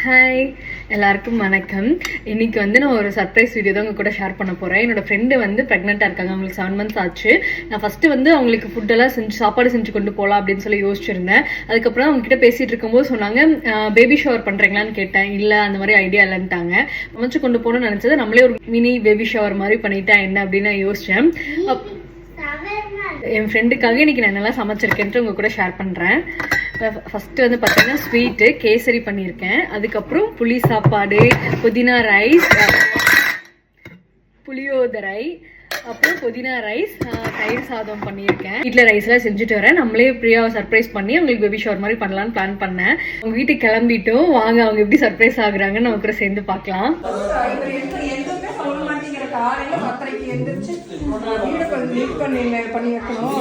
Hi எல்லாருக்கும் வணக்கம். இன்னைக்கு வந்து நான் ஒரு சர்ப்ரைஸ் வீடியோ தான் உங்க கூட ஷேர் பண்ண போறேன். என்னோட ஃப்ரெண்டு வந்து ப்ரெக்னெண்டா இருக்காங்க. அவங்களுக்கு 7 months ஆச்சு. நான் ஃபர்ஸ்ட் வந்து அவங்களுக்கு ஃபுட்டெல்லாம் சாப்பாடு செஞ்சு கொண்டு போகலாம் அப்படின்னு சொல்லி யோசிச்சிருந்தேன். அதுக்கப்புறம் அவங்க கிட்ட பேசிட்டு இருக்கும்போது சொன்னாங்க, பேபி ஷவர் பண்றீங்களான்னு கேட்டேன். இல்ல, அந்த மாதிரி ஐடியா இல்லைன்ட்டாங்க. அமைச்சு கொண்டு போகணும்னு நினைச்சது நம்மளே ஒரு மினி பேபி ஷவர் மாதிரி பண்ணிட்டா என்ன அப்படின்னு நான் யோசிச்சேன். என் ஃப்ரெண்டுக்காக இன்னைக்கு நான் என்னெல்லாம் சமைச்சிருக்கேன்ட்டு உங்க கூட ஷேர் பண்றேன். ஃபர்ஸ்ட் வந்து பார்த்தீங்கன்னா ஸ்வீட்டு கேசரி பண்ணியிருக்கேன். அதுக்கப்புறம் புளி சாப்பாடு, புதினா ரைஸ், புளியோதரை, அப்புறம் புதினா ரைஸ், தயிர் சாதம் பண்ணியிருக்கேன். வீட்டில் ரைஸ்லாம் செஞ்சுட்டு வரேன். நம்மளே ஃப்ரீயாக சர்ப்ரைஸ் பண்ணி அவங்களுக்கு பேபி ஷவர் மாதிரி பண்ணலான்னு பிளான் பண்ணேன். அவங்க வீட்டுக்கு கிளம்பிட்டும் வாங்க அவங்க எப்படி சர்ப்ரைஸ் ஆகுறாங்கன்னு நம்ம கூட சேர்ந்து பார்க்கலாம். பண்ணி வைக்கணும்.